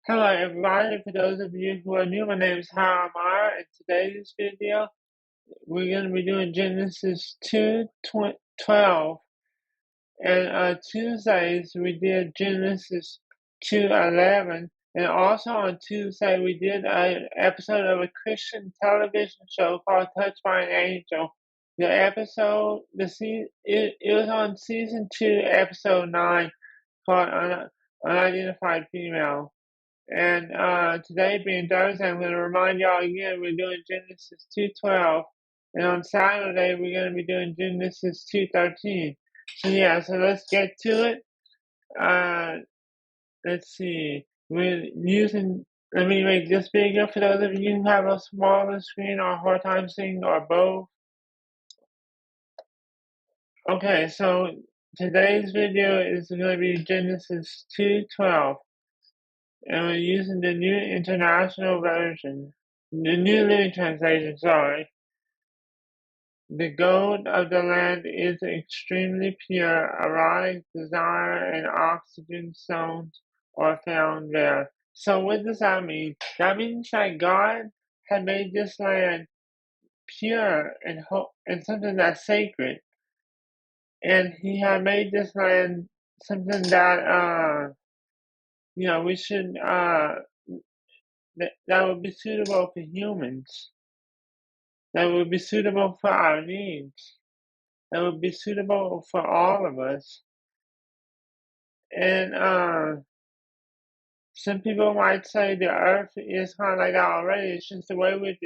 Hello everybody, for those of you who are new, my name is Harold Meyer. In today's video, we're going to be doing Genesis 2:12. And Tuesdays, we did Genesis 2:11. And also on Tuesday, we did an episode of a Christian television show called Touched by an Angel. The episode, it was on season 2, episode 9, called Unidentified Female. And today being Thursday, I'm going to remind y'all again, we're doing Genesis 2:12. And on Saturday, we're going to be doing Genesis 2:13. So yeah, so let's get to it. Let's see. We're using, let me make this bigger for those of you who have a smaller screen or a hard time seeing or both. Okay, so today's video is going to be Genesis 2:12. And we're using the New International Version, the New Living Translation, sorry. The gold of the land is extremely pure. Erotic desire and oxygen zones are found there. So what does that mean? That means that God had made this land pure and something that's sacred. And he had made this land something that we should that would be suitable for humans, that would be suitable for our needs, that would be suitable for all of us. And some people might say the earth is kind of like that already. It's just the way we're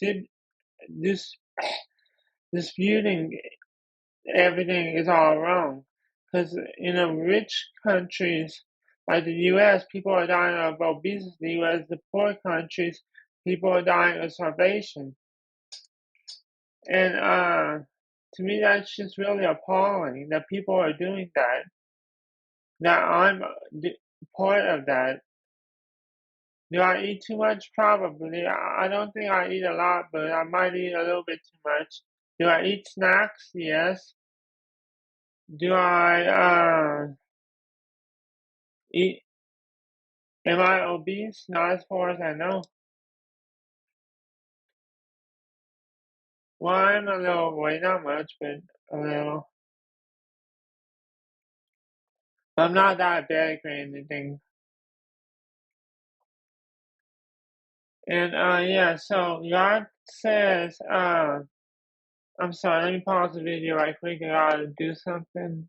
dis- disputing everything is all wrong. Because in rich countries like the U.S., people are dying of obesity, whereas the poor countries, people are dying of starvation. And to me, that's just really appalling that people are doing that. That I'm part of that. Do I eat too much? Probably. I don't think I eat a lot, but I might eat a little bit too much. Do I eat snacks? Yes. Do I eat? Am I obese? Not as far as I know. Well, I'm a little overweight, not much, but a little. I'm not diabetic or anything. And yeah, so God says, I'm sorry, let me pause the video right quick. I gotta do something.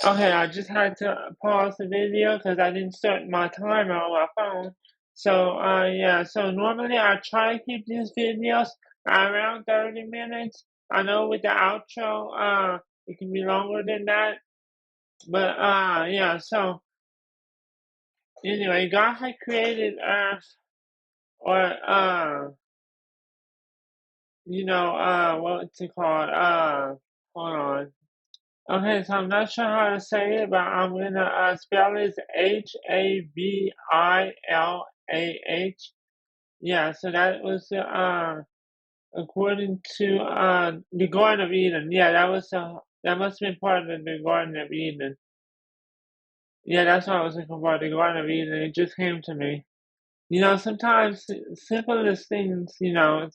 Okay, I just had to pause the video because I didn't start my timer on my phone. So, yeah, so normally I try to keep these videos around 30 minutes. I know with the outro, it can be longer than that. But, yeah, so anyway, God had created Earth, or, what's it called? Hold on. Okay, so I'm not sure how to say it, but I'm gonna spell it Havillah. Yeah, so that was according to the Garden of Eden. Yeah, that must have been part of the Garden of Eden. Yeah, that's what I was looking for, the Garden of Eden. It just came to me. Sometimes simplest things,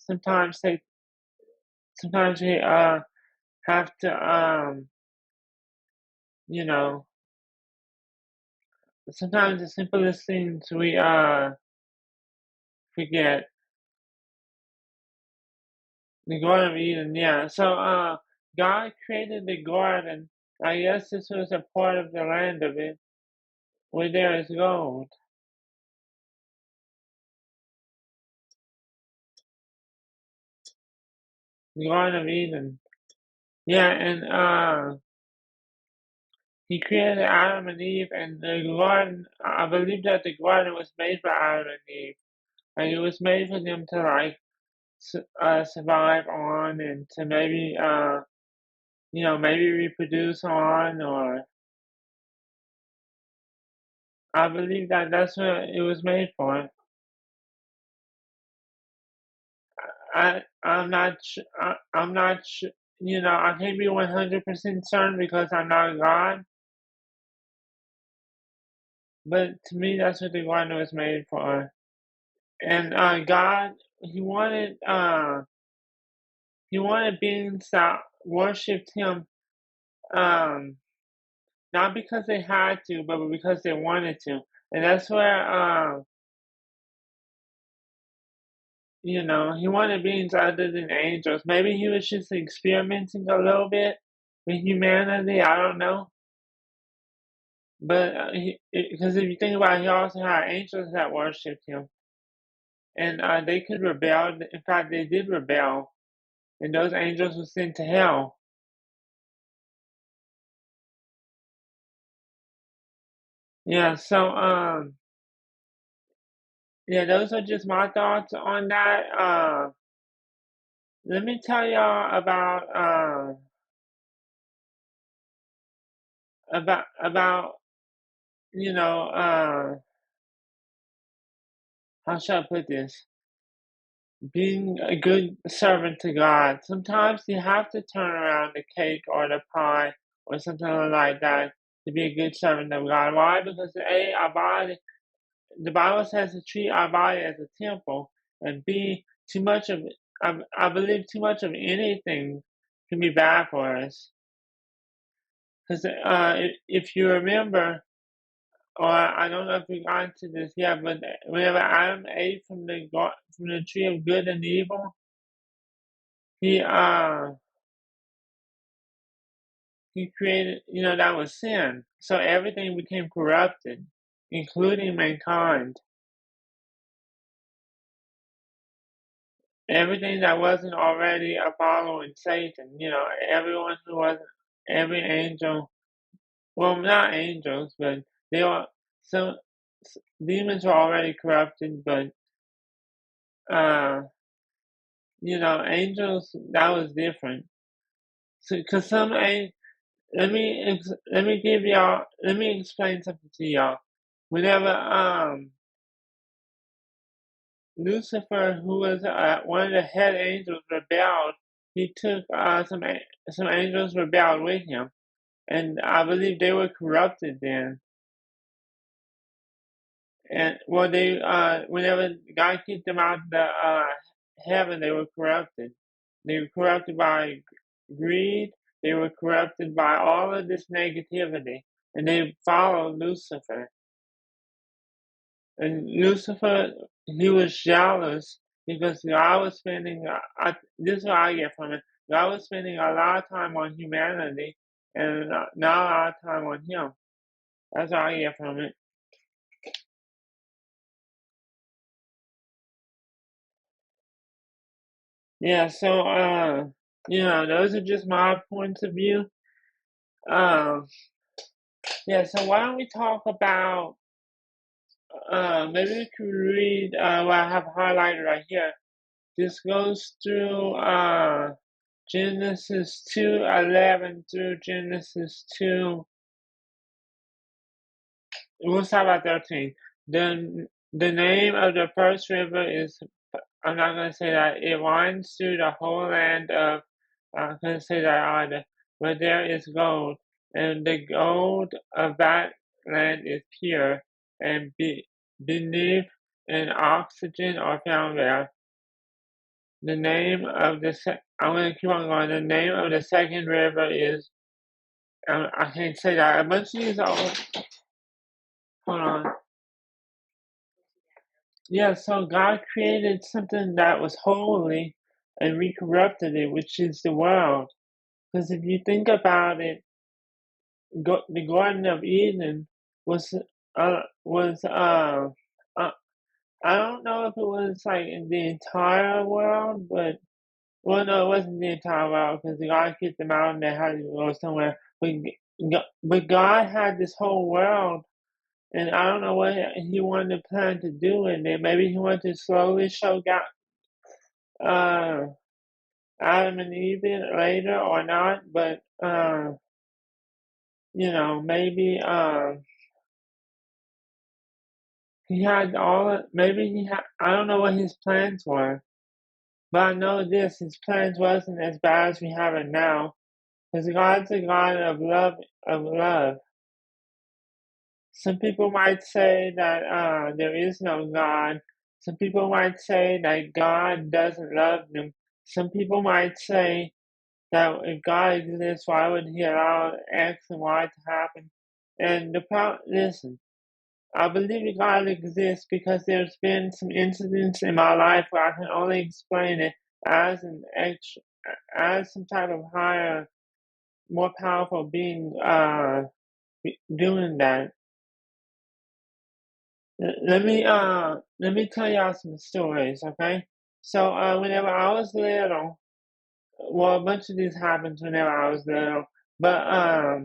sometimes we have to you know sometimes the simplest things we forget. The Garden of Eden, yeah. So God created the garden. I guess this was a part of the land of it where there is gold. The Garden of Eden. Yeah, and he created Adam and Eve, and the garden, I believe that the garden was made for Adam and Eve. Like it was made for them to like survive on, and to maybe maybe reproduce on, or I believe that that's what it was made for. I'm not I can't be 100% certain because I'm not God. But to me, that's what the garden was made for. And God, He wanted beings that worshipped Him, um, not because they had to, but because they wanted to. And that's where, He wanted beings other than angels. Maybe He was just experimenting a little bit with humanity. I don't know. But because if you think about it, He also had angels that worshipped Him. And they could rebel. In fact, they did rebel. And those angels were sent to hell. Yeah, so yeah, those are just my thoughts on that. Let me tell y'all about you know how should I put this? Being a good servant to God. Sometimes you have to turn around the cake or the pie or something like that to be a good servant of God. Why? Because our body, the Bible says to treat our body as a temple, and B, too much of I believe too much of anything can be bad for us. Because if you remember, or I don't know if we got into this yet, but whenever Adam ate from from the tree of good and evil, he uh he created, that was sin. So everything became corrupted, including mankind. Everything that wasn't already a following Satan, everyone who wasn't, every angel, well, not angels, but they are, some demons were already corrupted, but, angels, that was different. So, cause let me explain something to y'all. Whenever, Lucifer, who was one of the head angels, rebelled, he took some angels rebelled with him, and I believe they were corrupted then. And well, they whenever God kicked them out of the heaven, they were corrupted. They were corrupted by greed. They were corrupted by all of this negativity, and they followed Lucifer. And Lucifer, he was jealous because God was spending. This is what I get from it. God was spending a lot of time on humanity, and not a lot of time on him. That's what I get from it. Yeah. So, those are just my points of view. Um, yeah. So why don't we talk about? Maybe we could read what I have highlighted right here. This goes through Genesis 2:11 through Genesis 2. We'll start at 13. The name of the first river is, I'm not going to say that, it winds through the whole land of, I'm not going to say that either, where there is gold, and the gold of that land is pure, and beneath and oxygen are found there. The name of I'm going to keep on going. The name of the second river is, I can't say that. A bunch of these are, hold on. Yeah, so God created something that was holy and we corrupted it, which is the world. Because if you think about it, the Garden of Eden was I don't know if it was like in the entire world, but well, no, it wasn't the entire world because God kicked them out and they had to go somewhere. But God had this whole world, and I don't know what He wanted to plan to do in it. Maybe He wanted to slowly show God, uh, Adam and Eve later or not. But maybe He had maybe He had. I don't know what His plans were, but I know this: His plans wasn't as bad as we have it now. Because God's a God of love, of love. Some people might say that there is no God. Some people might say that God doesn't love them. Some people might say that if God exists, why would He allow X and Y to happen? And the problem, listen, I believe God exists because there's been some incidents in my life where I can only explain it as as some type of higher, more powerful being doing that. Let me tell y'all some stories, okay? So whenever I was little, well, a bunch of these happened whenever I was little, but I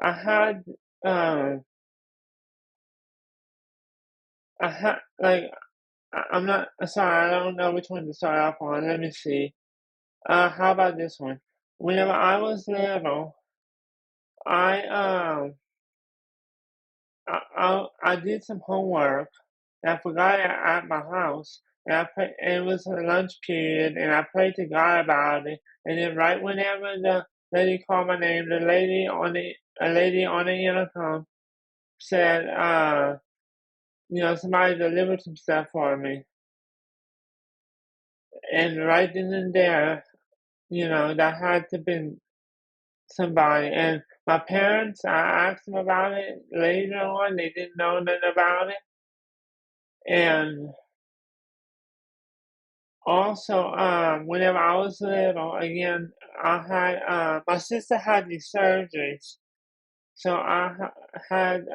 had um I had like I'm not sorry, I don't know which one to start off on. Let me see. How about this one? Whenever I was little, I I did some homework and I forgot it at my house. And and it was a lunch period, and I prayed to God about it. And then right whenever the lady called my name, a lady on the intercom said, somebody delivered some stuff for me. And right then and there, that had to been somebody. And my parents, I asked them about it later on. They didn't know nothing about it. And also, whenever I was little, again, my sister had these surgeries. So I had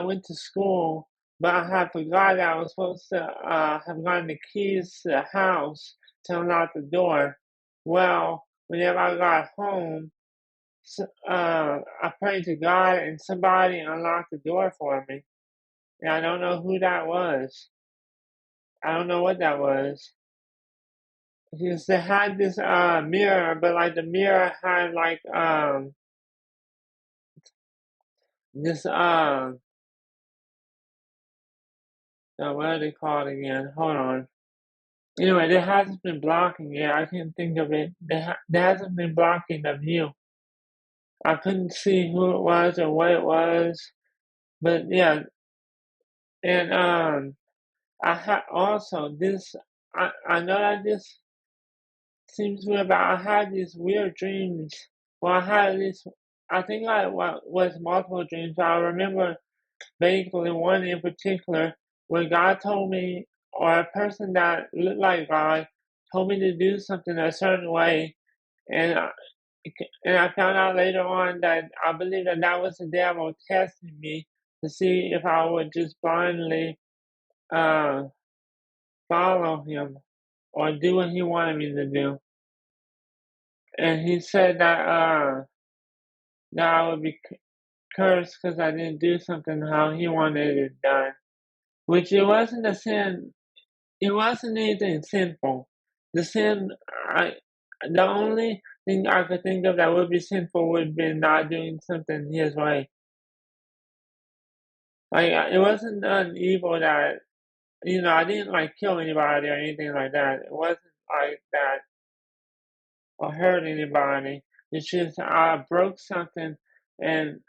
went to school, but I had forgot that I was supposed to have gotten the keys to the house to unlock the door. Well, whenever I got home, I prayed to God and somebody unlocked the door for me. And I don't know who that was. I don't know what that was. Because they had this mirror, but like the mirror had like this what are they called again? Hold on. Anyway, there hasn't been blocking it. I can't think of it. There hasn't been blocking the view. I couldn't see who it was or what it was. But yeah, and I had also this. I know that this seems weird, but I had these weird dreams. Well, I had this. I think I was multiple dreams. But I remember vaguely one in particular where God told me, or a person that looked like God told me to do something a certain way, and I found out later on that I believe that that was the devil testing me to see if I would just blindly uh, follow him or do what he wanted me to do. And he said that I would be cursed because I didn't do something how he wanted it done. Which it wasn't a sin. It wasn't anything sinful. The sin, I, the only thing I could think of that would be sinful would be not doing something his way. Like it wasn't an evil that I didn't like kill anybody or anything like that. It wasn't like that or hurt anybody. It's just I broke something and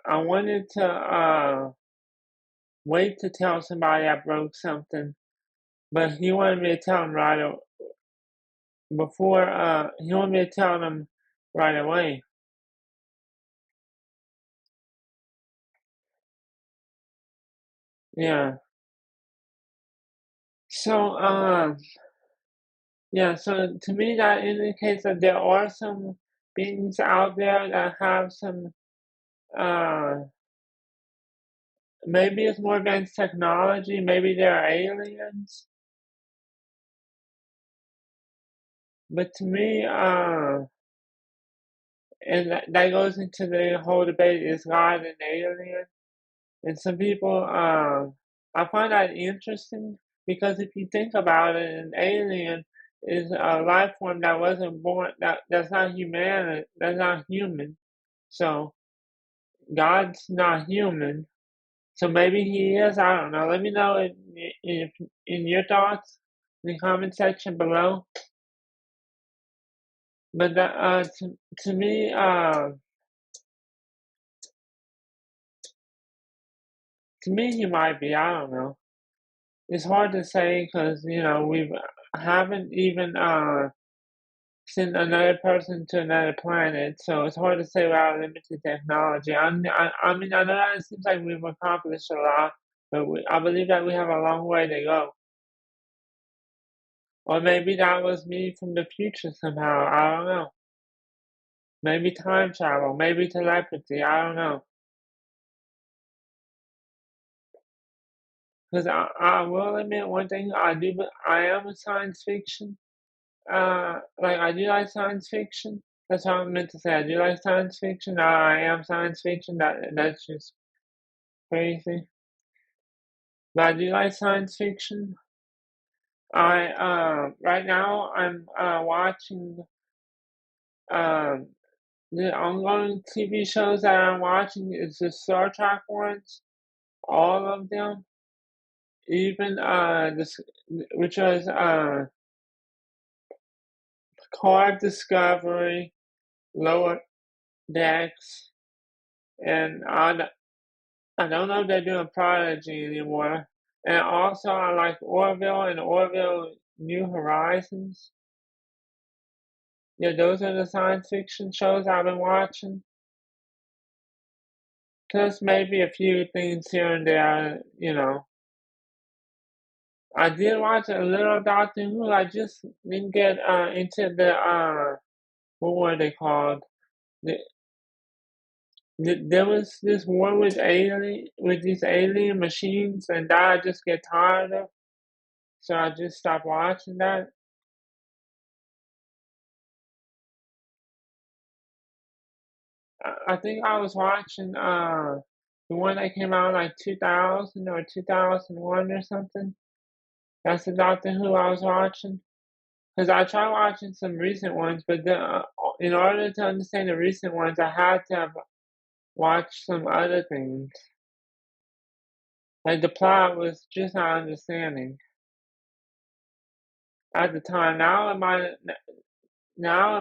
I wanted to wait to tell somebody I broke something, but he wanted me to tell him before he wanted me to tell them right away. Yeah. So yeah, so to me that indicates that there are some beings out there that have some uh maybe it's more advanced technology, maybe they're aliens. But to me, and that goes into the whole debate, is God an alien? And some people, I find that interesting because if you think about it, an alien is a life form that wasn't born, that's not human, that's not human. So God's not human. So maybe he is. I don't know. Let me know if in your thoughts in the comment section below. But that to me he might be. I don't know. It's hard to say because we haven't even sent another person to another planet, so it's hard to say without limited technology. I mean, I know that it seems like we've accomplished a lot, but I believe that we have a long way to go. Or maybe that was me from the future somehow. I don't know. Maybe time travel, maybe telepathy. I don't know. Because I will admit one thing. I do, but I am a science fiction. Like I do like science fiction. That's what I meant to say. I do like science fiction. I am science fiction. That's just crazy. But I do like science fiction. I right now I'm watching um the ongoing TV shows that I'm watching is the Star Trek ones, all of them. Even this, which was Car Discovery, Lower Decks, and I don't know if they're doing Prodigy anymore. And also, I like Orville and Orville New Horizons. Yeah, those are the science fiction shows I've been watching. Plus, maybe a few things here and there. I did watch a little Doctor Who. I just didn't get into the what were they called? The, there was this one with these alien machines, and that I just get tired of. So I just stopped watching that. I think I was watching the one that came out like 2000 or 2001 or something. That's the Doctor Who I was watching. Because I tried watching some recent ones, but in order to understand the recent ones, I had to have watched some other things. Like the plot was just not understanding at the time. Now it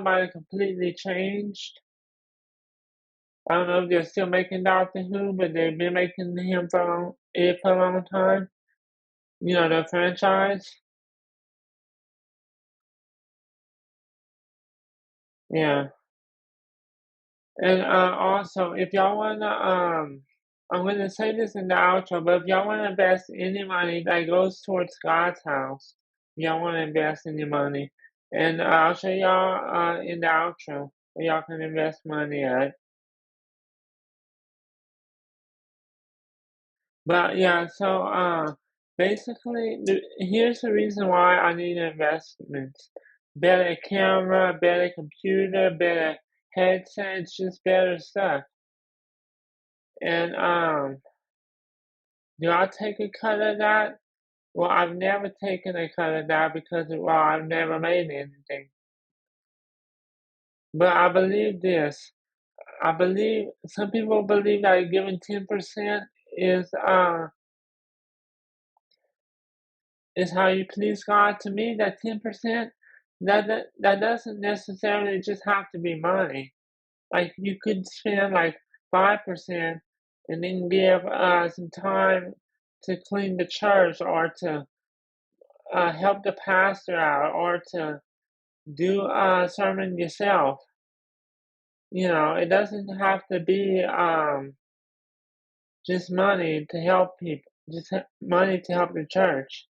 might have completely changed. I don't know if they're still making Doctor Who, but they've been making him for a long time. The franchise. Yeah. And also, if y'all wanna, I'm gonna say this in the outro, but if y'all wanna invest any money that goes towards God's house, y'all wanna invest any money, and I'll show y'all in the outro where y'all can invest money at. But yeah, so basically, here's the reason why I need investments: better camera, better computer, better headsets, just better stuff. And do I take a cut of that? Well, I've never taken a cut of that because, well, I've never made anything. But I believe this. I believe some people believe that giving 10% is is how you please God. To me, that 10% that doesn't necessarily just have to be money. Like you could spend like 5% and then give some time to clean the church or to help the pastor out or to do a sermon yourself. It doesn't have to be just money to help people, just money to help the church.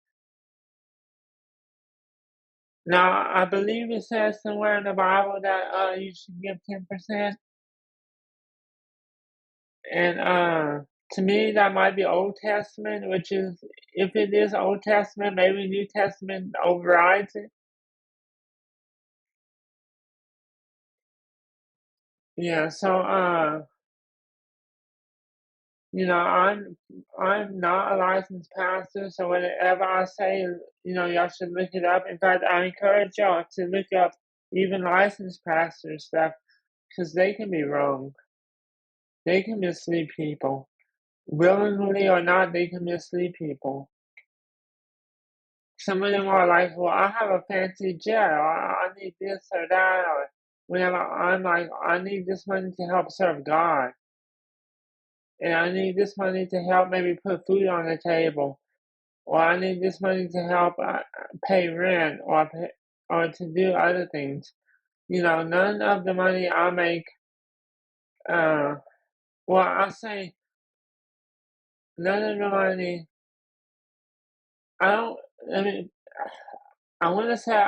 Now, I believe it says somewhere in the Bible that you should give 10%, and to me that might be Old Testament, which is if it is Old Testament, maybe New Testament overrides it. Yeah, so I'm not a licensed pastor, so whatever I say, y'all should look it up. In fact, I encourage y'all to look up even licensed pastor stuff because they can be wrong. They can mislead people. Willingly or not, they can mislead people. Some of them are like, well, I have a fancy jet, or I need this or that, whenever I'm like, I need this money to help serve God, and I need this money to help maybe put food on the table, or I need this money to help pay rent or to do other things. None of the money I make, uh, well, I say none of the money. I don't. I mean, I want to say.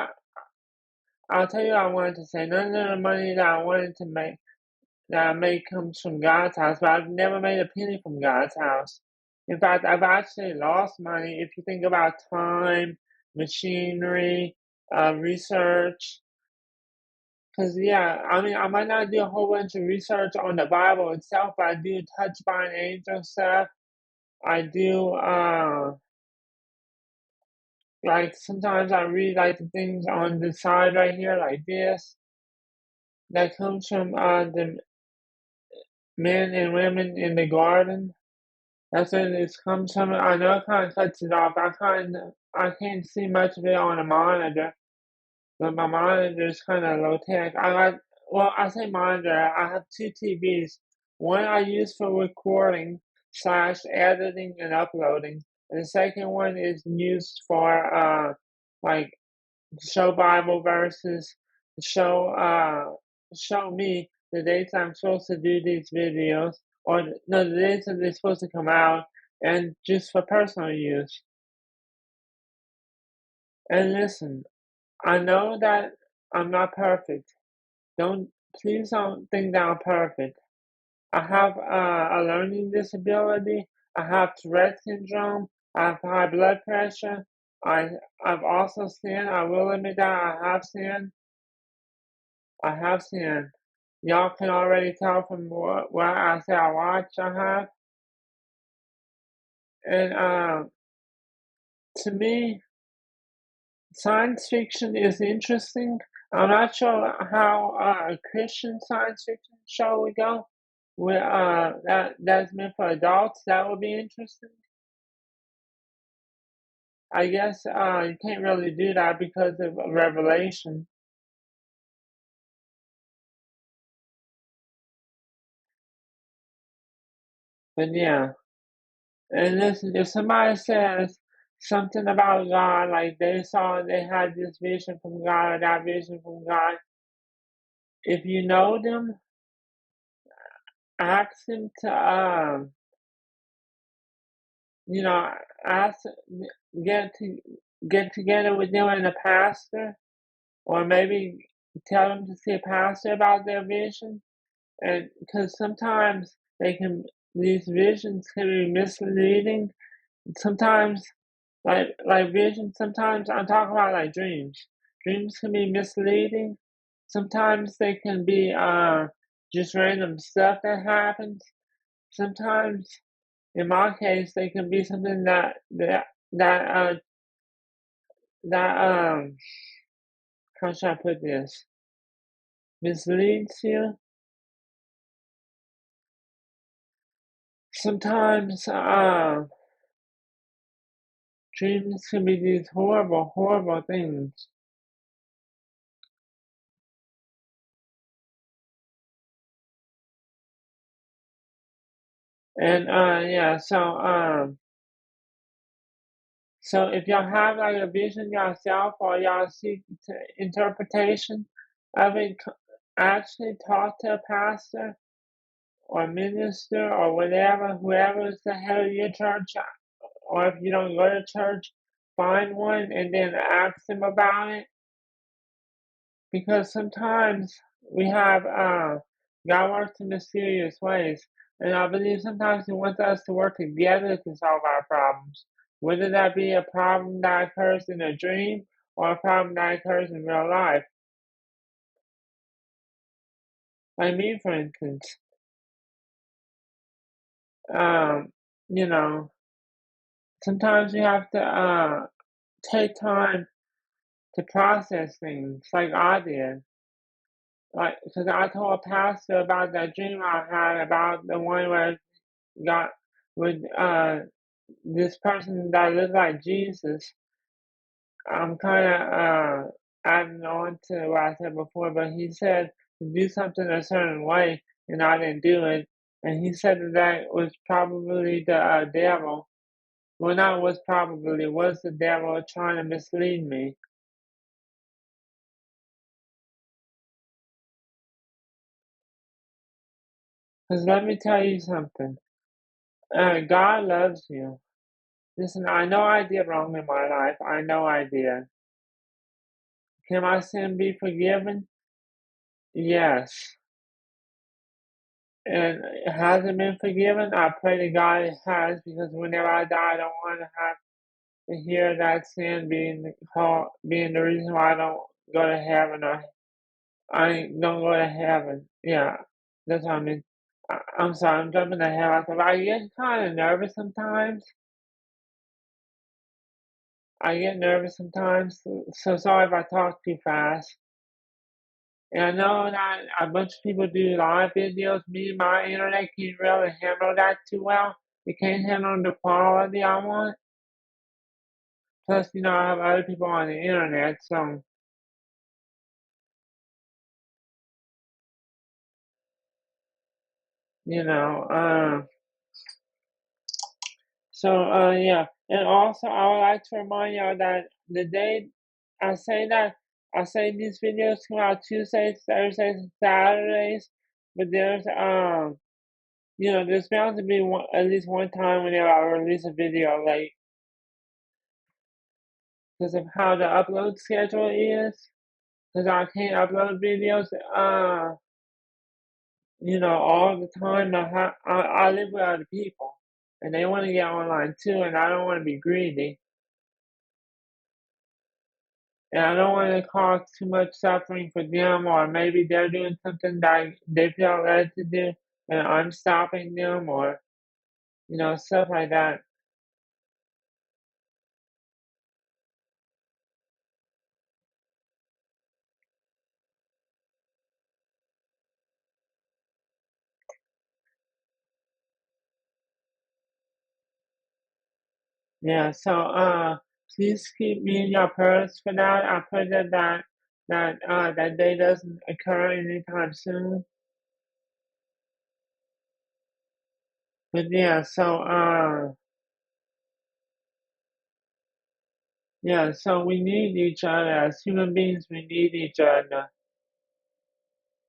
I'll tell you what I wanted to say. None of the money that I wanted to make that I make comes from God's house, but I've never made a penny from God's house. In fact, I've actually lost money if you think about time, machinery, research. Because, yeah, I mean, I might not do a whole bunch of research on the Bible itself, but I do touch by an angel stuff. I do, like, sometimes I read, like, the things on the side right here, like this, that comes from the men and women in the garden. That's what it comes from. I know it kind of cuts it off. I can't see much of it on a monitor, but my monitor is kind of low tech. Well, I say monitor. I have two TVs. One I use for recording slash editing and uploading, and the second one is used for like show Bible verses, show show me the dates I'm supposed to do these videos, or no, the dates that they're supposed to come out, and just for personal use. And listen, I know that I'm not perfect. Don't Please don't think that I'm perfect. I have a learning disability. I have Tourette syndrome. I have high blood pressure. I've also sinned. I will admit that I have sinned. I have sinned. Y'all can already tell from what I say I watch. I have, and to me, science fiction is interesting. I'm not sure how a Christian science fiction show would go. With that's meant for adults. That would be interesting. I guess you can't really do that because of Revelation. But yeah, and listen, if somebody says something about God, like they had this vision from God or that vision from God, if you know them, ask them to, you know, ask, get to get together with them and a pastor, or maybe tell them to see a pastor about their vision, and because sometimes these visions can be misleading. Sometimes like vision, sometimes I'm talking about like dreams. Dreams can be misleading. Sometimes they can be just random stuff that happens. Sometimes in my case they can be something that that how should I put this? Misleads you. Sometimes dreams can be these horrible, horrible things. And yeah, so if y'all have like a vision yourself or y'all seek interpretation of it, actually talk to a pastor or minister or whatever, whoever is the head of your church, or if you don't go to church, find one and then ask them about it. Because sometimes we have God works in mysterious ways, and I believe sometimes He wants us to work together to solve our problems, whether that be a problem that occurs in a dream or a problem that occurs in real life. Like me, for instance, um, you know, sometimes we have to take time to process things, like I did. Like, because I told a pastor about that dream I had about the one where got with this person that looks like Jesus. I'm kind of adding on to what I said before, but he said to do something a certain way, and I didn't do it. And he said that was probably the devil. Well, not was probably, was the devil trying to mislead me. Because let me tell you something. God loves you. Listen, I know I did wrong in my life. I know I did. Can my sin be forgiven? Yes. And has it been forgiven? I pray to God it has, because whenever I die, I don't want to have to hear that sin being the reason why I don't go to heaven, or I don't go to heaven. Yeah, that's what I mean. I'm sorry, I'm jumping ahead. I get kind of nervous sometimes. I get nervous sometimes, so sorry if I talk too fast. And I know that a bunch of people do live videos. Me, my internet can't really handle that too well. It can't handle the quality I want. Plus, I have other people on the internet, so you know. Yeah. And also, I would like to remind y'all that the day I say that I say these videos come out Tuesdays, Thursdays, and Saturdays, but there's bound to be at least one time whenever I release a video late because of how the upload schedule is. Because I can't upload videos, all the time. I live with other people, and they want to get online too, and I don't want to be greedy, and I don't want to cause too much suffering for them, or maybe they're doing something that they feel led to do, and I'm stopping them, or stuff like that. Yeah, so please keep me in your prayers for that. I pray that day doesn't occur anytime soon. But so we need each other as human beings. We need each other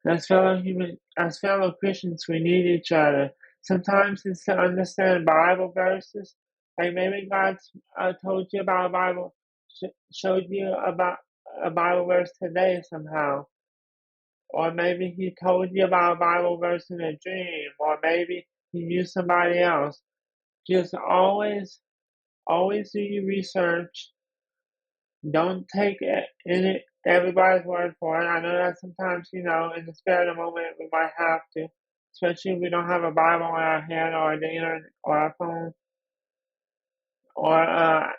as fellow Christians. We need each other. Sometimes it's to understand Bible verses. Like maybe God told you about a showed you about a Bible verse today somehow, or maybe He told you about a Bible verse in a dream, or maybe He used somebody else. Just always do your research. Don't take everybody's word for it. I know that sometimes, in the spare of the moment, we might have to, especially if we don't have a Bible in our hand, or the internet, or our phone, or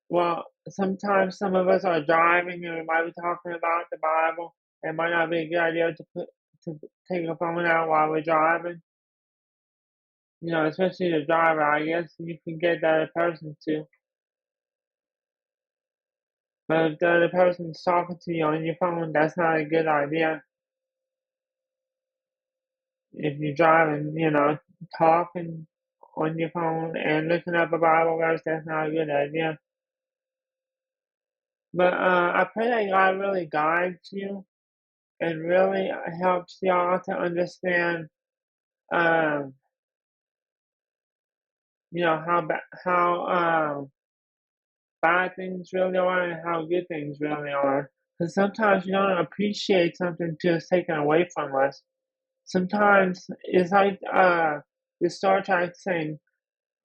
well, sometimes some of us are driving and we might be talking about the Bible. It might not be a good idea to take a phone out while we're driving. Especially the driver. I guess you can get the other person to. But if the other person's talking to you on your phone, that's not a good idea. If you're driving, talking on your phone and looking up a Bible verse, that's not a good idea. But I pray that God really guides you and really helps y'all to understand, um, how bad things really are and how good things really are. Because sometimes you don't appreciate something till it's taken away from us. Sometimes it's like the Star Trek saying,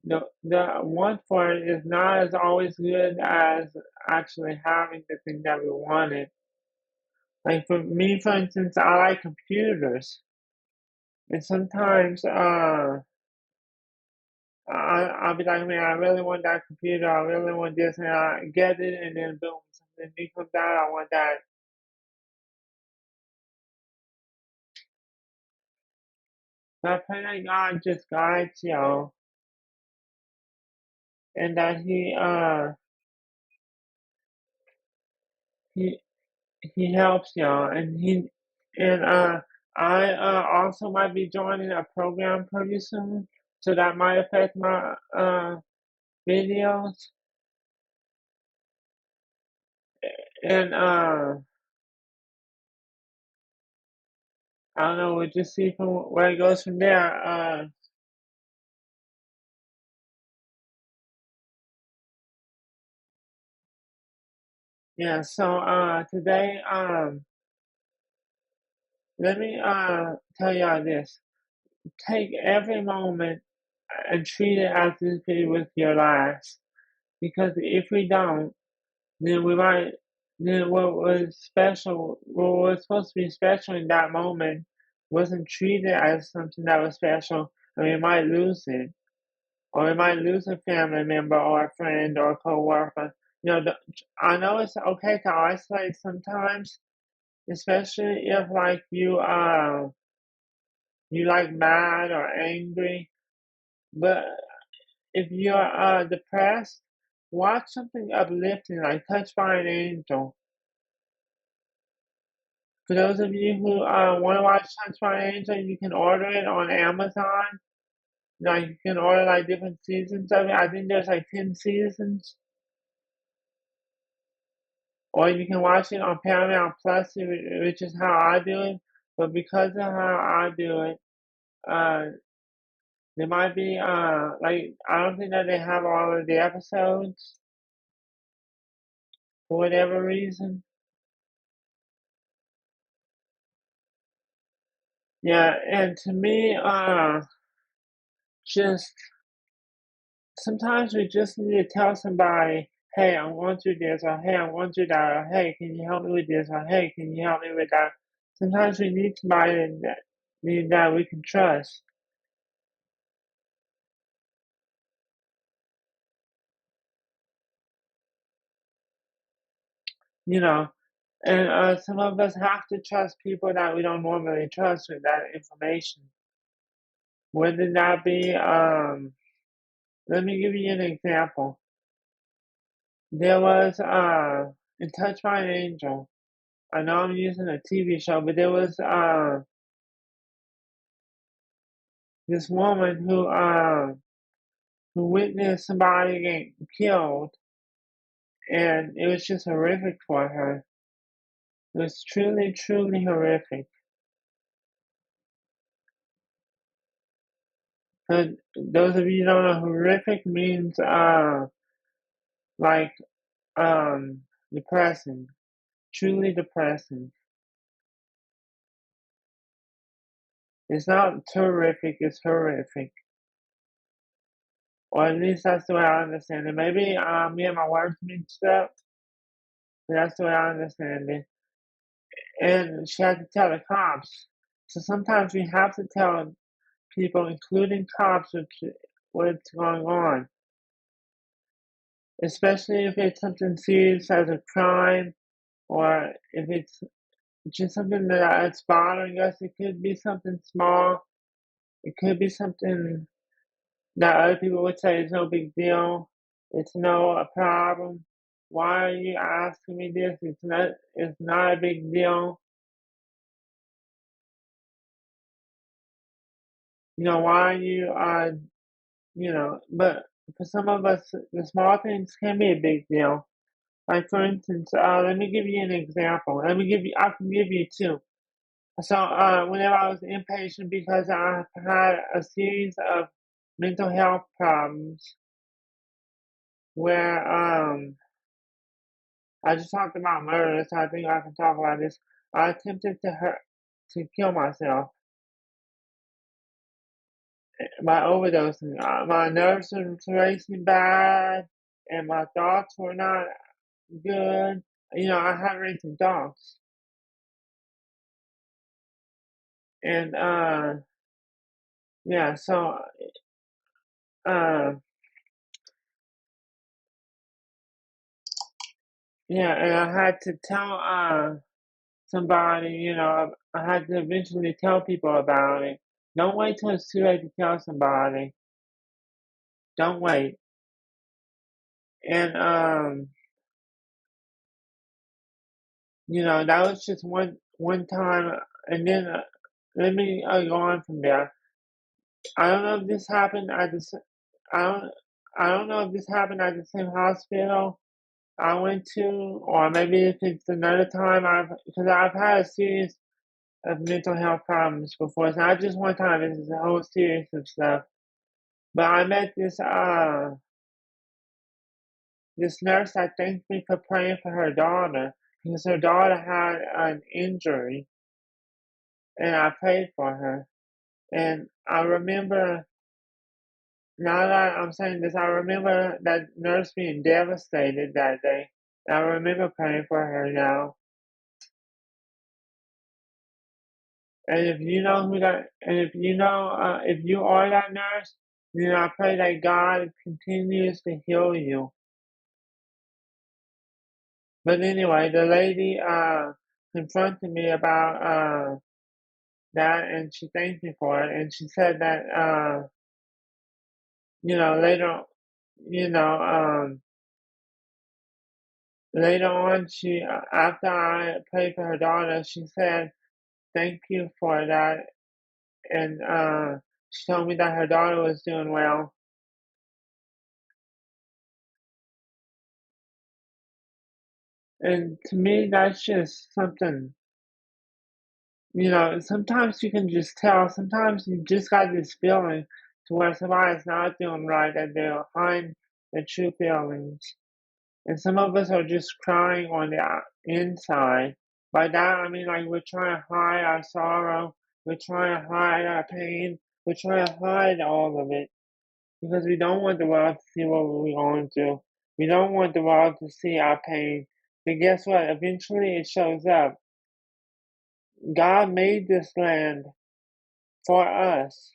the want for it is not as always good as actually having the thing that we wanted. Like for me, for instance, I like computers, and sometimes I'll be like, man, I really want that computer. I really want this, and I get it, and then boom, something new comes out. I want that. So I pray that God just guides y'all, and that He He helps y'all, and And I also might be joining a program pretty soon, so that might affect my videos. And I don't know, we'll just see from where it goes from there. Yeah, so today, let me tell y'all this. Take every moment and treat it as if it was your last. Because if we don't, then we might, then what was supposed to be special in that moment wasn't treated as something that was special, and we might lose it. Or we might lose a family member or a friend or a coworker. I know it's okay to isolate sometimes, especially if like you like mad or angry. But if you're depressed, watch something uplifting like Touched by an Angel. For those of you who want to watch Touched by an Angel, you can order it on Amazon. Like you can order like different seasons of it. I think there's like 10 seasons. Or you can watch it on Paramount Plus, which is how I do it. But because of how I do it, uh, there might be like I don't think that they have all of the episodes for whatever reason. Yeah, and to me, just sometimes we just need to tell somebody, "Hey, I'm going through this," or "Hey, I'm going through that," or "Hey, can you help me with this?" or "Hey, can you help me with that?" Sometimes we need somebody that we can trust. You know, and some of us have to trust people that we don't normally trust with that information. Whether that be, let me give you an example. There was in Touch by an Angel. I know I'm using a TV show, but there was this woman who witnessed somebody getting killed, and it was just horrific for her. It was truly, truly horrific. And those of you who don't know, horrific means like um depressing, truly depressing. It's not terrific, it's horrific. Or at least that's the way I understand it. Maybe me and my words mixed up, but that's the way I understand it. And she had to tell the cops. So sometimes we have to tell people, including cops, what's going on. Especially if it's something serious as a crime, or if it's just something that's bothering us. It could be something small. It could be something that other people would say is no big deal. It's no a problem. Why are you asking me this? It's not a big deal. Why are you but for some of us the small things can be a big deal. Like for instance, let me give you an example. I can give you two. So whenever I was inpatient because I had a series of mental health problems where I just talked about murder, so I think I can talk about this. I attempted to kill myself by overdosing. My nerves were racing bad, and my thoughts were not good. I had racing thoughts, and yeah. So uh, yeah, and I had to tell somebody. I had to eventually tell people about it. Don't wait till it's too late to tell somebody. Don't wait. And that was just one time. and then let me go on from there. I don't know if this happened at the I don't I don't know if this happened at the same hospital I went to, or maybe if it's another time because I've had a series of mental health problems before. It's not just one time; it's a whole series of stuff. But I met this nurse that thanked me for praying for her daughter because her daughter had an injury, and I prayed for her. And I remember now that I'm saying this, I remember that nurse being devastated that day. I remember praying for her now. And if you know who that, and if you know, if you are that nurse, then I pray that God continues to heal you. But anyway, the lady confronted me about that, and she thanked me for it, and she said that later, you know, later on, she after I prayed for her daughter, she said thank you for that, and she told me that her daughter was doing well. And to me, that's just something, sometimes you can just tell. Sometimes you just got this feeling to where somebody's not doing right and they're hiding their true feelings. And some of us are just crying on the inside. By that, I mean, like, we're trying to hide our sorrow, we're trying to hide our pain, we're trying to hide all of it because we don't want the world to see what we're going through. We don't want the world to see our pain. But guess what? Eventually it shows up. God made this land for us.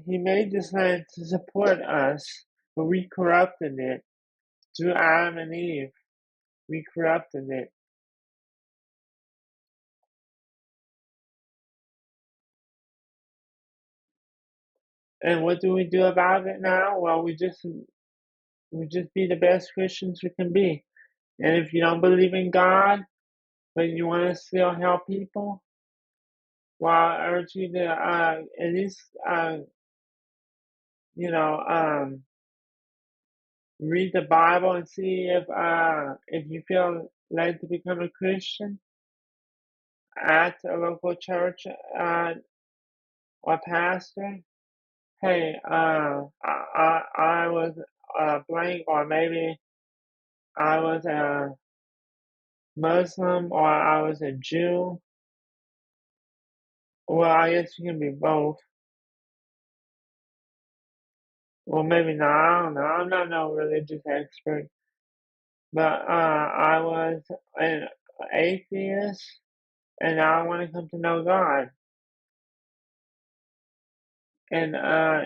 He made this land to support us, but we corrupted it through Adam and Eve. We corrupted it. And what do we do about it now? Well, we just be the best Christians we can be. And if you don't believe in God, but you want to still help people, well, I urge you to at least you know read the Bible and see if you feel led to become a Christian at a local church or pastor. Hey, I was blank, or maybe I was a Muslim, or I was a Jew. Well, I guess you can be both. Well, maybe not. I don't know. I'm not no religious expert, but I was an atheist, and I want to come to know God. And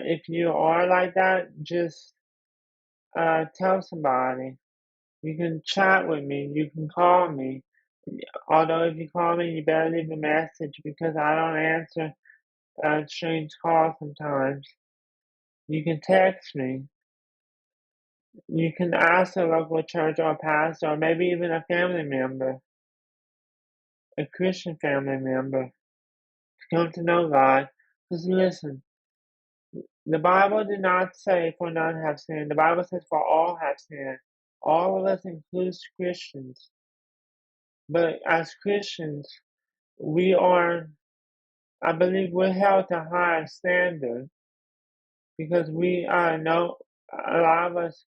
if you are like that, just tell somebody. You can chat with me. You can call me. Although if you call me, you better leave a message because I don't answer strange calls sometimes. You can text me. You can ask a local church or pastor, or maybe even a family member, a Christian family member, to come to know God. Because listen, the Bible did not say for none have sinned. The Bible says for all have sinned. All of us includes Christians. But as Christians, we are, I believe we're held to a higher standard because we know, a lot of us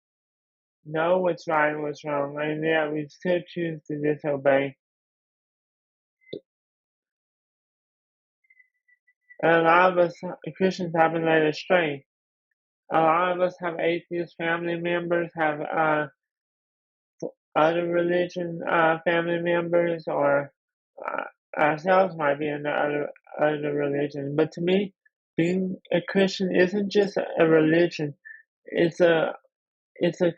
know what's right and what's wrong, and yet we still choose to disobey. And a lot of us Christians have been led astray. A lot of us have atheist family members, have other religion family members, or ourselves might be in the other religion. But to me, being a Christian isn't just a religion. It's a it's a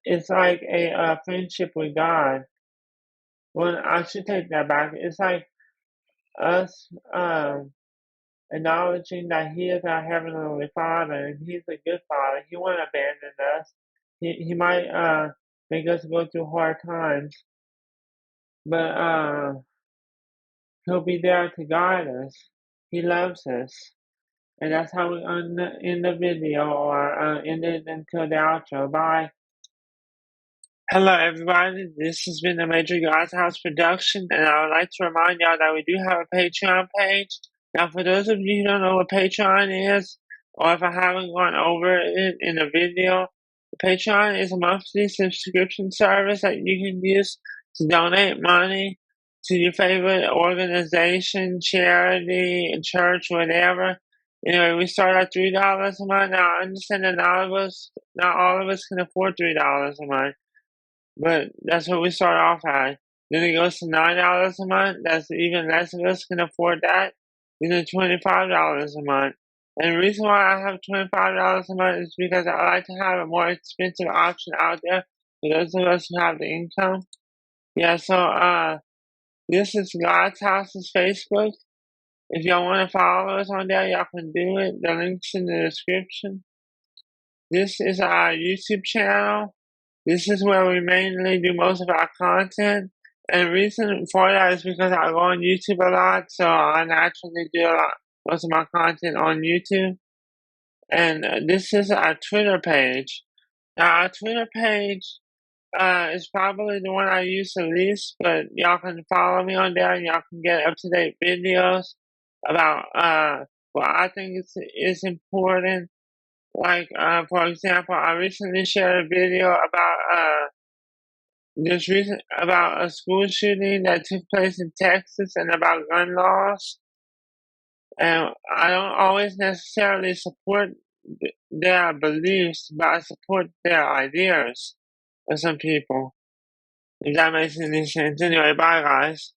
it's like a friendship with God. Well, I should take that back. It's like us acknowledging that He is our heavenly Father and He's a good Father. He won't abandon us. He might make us go through hard times, but He'll be there to guide us. He loves us. And that's how we end the video or end it until the outro. Bye. Hello, everybody. This has been a Major God's House production, and I would like to remind y'all that we do have a Patreon page. Now, for those of you who don't know what Patreon is, or if I haven't gone over it in a video, Patreon is a monthly subscription service that you can use to donate money to your favorite organization, charity, church, whatever. Anyway, we start at $3 a month. Now, I understand that not all of us can afford $3 a month. But that's what we start off at. Then it goes to $9 a month. That's even less of us can afford that. Then $25 a month. And the reason why I have $25 a month is because I like to have a more expensive option out there for those of us who have the income. Yeah, so this is God's House's Facebook. If y'all want to follow us on there, y'all can do it. The link's in the description. This is our YouTube channel. This is where we mainly do most of our content. And the reason for that is because I go on YouTube a lot, so I naturally do most of my content on YouTube. And this is our Twitter page. Now, our Twitter page is probably the one I use the least, but y'all can follow me on there and y'all can get up-to-date videos about what I think is important. Like, for example, I recently shared a video about a school shooting that took place in Texas and about gun laws. And I don't always necessarily support their beliefs, but I support their ideas of some people. If that makes any sense. Anyway, bye guys.